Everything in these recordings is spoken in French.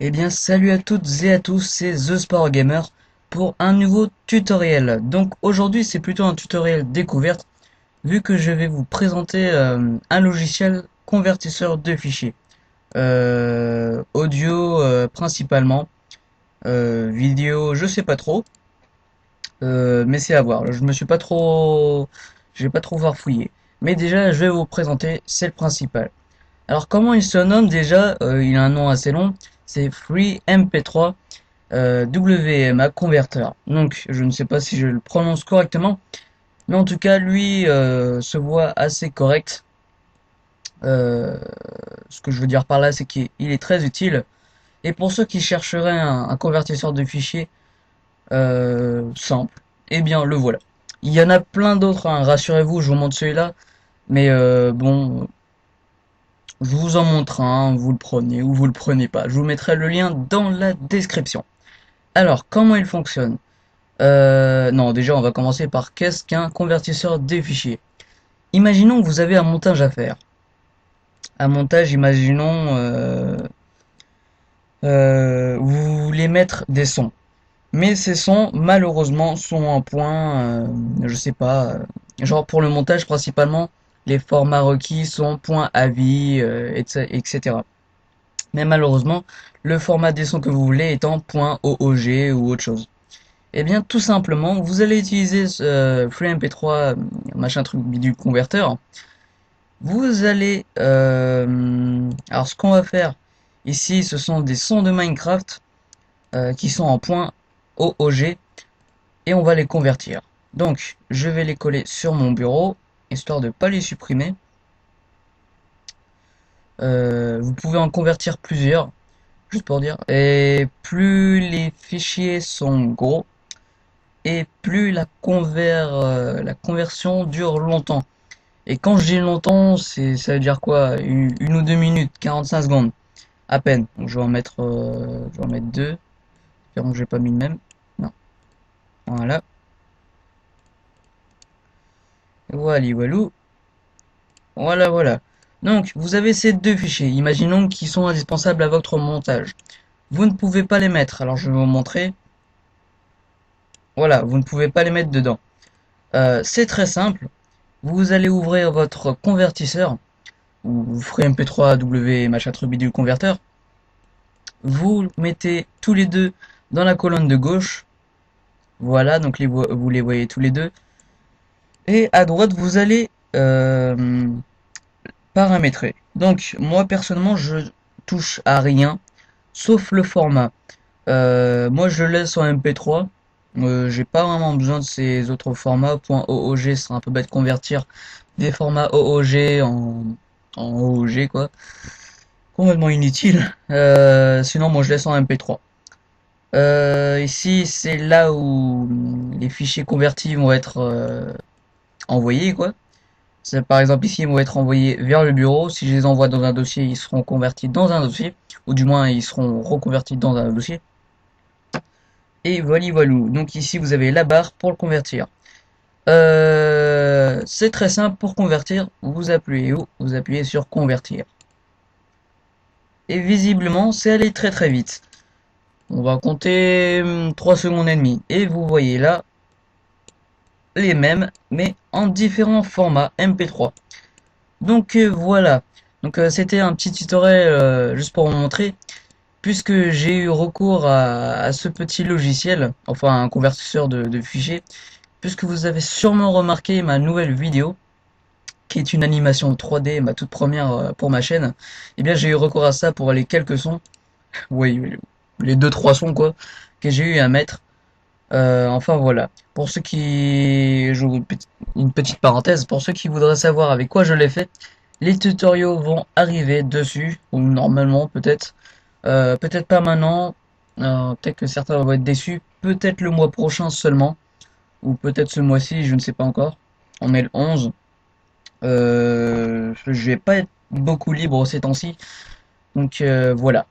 Eh bien salut à toutes et à tous, c'est The Sport Gamer pour un nouveau tutoriel. Donc aujourd'hui c'est plutôt un tutoriel découverte vu que je vais vous présenter un logiciel convertisseur de fichiers. Audio principalement, vidéo je sais pas trop, mais c'est à voir. J'ai pas trop farfouillé. Mais déjà je vais vous présenter, c'est le principal. Alors comment il se nomme déjà? Il a un nom assez long, c'est FreeMP3 WMA Converter. Donc je ne sais pas si je le prononce correctement, mais en tout cas lui se voit assez correct. Ce que je veux dire par là, c'est qu'il est très utile. Et pour ceux qui chercheraient un convertisseur de fichiers simple, eh bien le voilà. Il y en a plein d'autres, hein, rassurez-vous, je vous montre celui-là. Mais bon, je vous en montre un, vous le prenez ou vous le prenez pas. Je vous mettrai le lien dans la description. Alors, comment il fonctionne? Non, déjà, on va commencer par qu'est-ce qu'un convertisseur de fichiers. Imaginons que vous avez un montage à faire. Un montage, imaginons, vous voulez mettre des sons. Mais ces sons, malheureusement, sont en point, je sais pas, genre pour le montage principalement, les formats requis sont point .avi, etc. Mais malheureusement, le format des sons que vous voulez étant point .oog ou autre chose. Eh bien, tout simplement, vous allez utiliser ce FreeMP3, machin truc bidule converteur. Vous allez, alors ce qu'on va faire ici, ce sont des sons de Minecraft qui sont en point .oog et on va les convertir. Donc, je vais les coller sur mon bureau histoire de pas les supprimer. Vous pouvez en convertir plusieurs, juste pour dire. Et plus les fichiers sont gros, et plus la conversion dure longtemps. Et quand je dis longtemps, ça veut dire quoi? Une ou deux minutes, 45 secondes, à peine. Donc je vais en mettre deux. Espérons que j'ai pas mis le même. Non. Voilà. Voilà, voilou. Voilà, voilà. Donc, vous avez ces deux fichiers. Imaginons qu'ils sont indispensables à votre montage. Vous ne pouvez pas les mettre. Alors, je vais vous montrer. Voilà, vous ne pouvez pas les mettre dedans. C'est très simple. Vous allez ouvrir votre convertisseur, ou vous ferez MP3 W machin truc bidule converteur. Vous mettez tous les deux dans la colonne de gauche. Voilà, donc vous les voyez tous les deux. Et à droite, vous allez paramétrer. Donc, moi personnellement, je touche à rien, sauf le format. Moi, je laisse en MP3. J'ai pas vraiment besoin de ces autres formats. .oog, ce serait un peu bête de convertir des formats OOG en OOG, quoi. Complètement inutile. Sinon, moi, je laisse en MP3. Ici, c'est là où les fichiers convertis vont être envoyés, quoi. Par exemple, ici, ils vont être envoyés vers le bureau. Si je les envoie dans un dossier, ils seront convertis dans un dossier, ou du moins, ils seront reconvertis dans un dossier. Et voilà, voilou. Donc ici, vous avez la barre pour le convertir. C'est très simple pour convertir. Vous appuyez où? Vous appuyez sur convertir. Et visiblement, c'est allé très très vite. On va compter 3 secondes et demie. Et vous voyez là les mêmes, mais en différents formats MP3. Donc voilà. Donc c'était un petit tutoriel juste pour vous montrer. Puisque j'ai eu recours à ce petit logiciel, enfin un convertisseur de fichiers, puisque vous avez sûrement remarqué ma nouvelle vidéo, qui est une animation 3D, ma toute première pour ma chaîne, eh bien j'ai eu recours à ça pour les quelques sons, oui, les deux trois sons quoi, que j'ai eu à mettre. Enfin voilà. Pour ceux qui, j'ouvre une petite parenthèse, pour ceux qui voudraient savoir avec quoi je l'ai fait, les tutoriaux vont arriver dessus, ou normalement peut-être. Peut-être pas maintenant, peut-être que certains vont être déçus, peut-être le mois prochain seulement, ou peut-être ce mois-ci, je ne sais pas encore. On est le 11. Je vais pas être beaucoup libre ces temps-ci, donc voilà.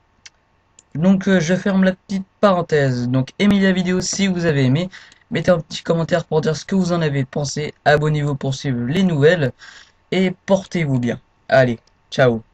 Donc je ferme la petite parenthèse. Donc aimez la vidéo si vous avez aimé. Mettez un petit commentaire pour dire ce que vous en avez pensé. Abonnez-vous pour suivre les nouvelles et portez-vous bien. Allez, ciao.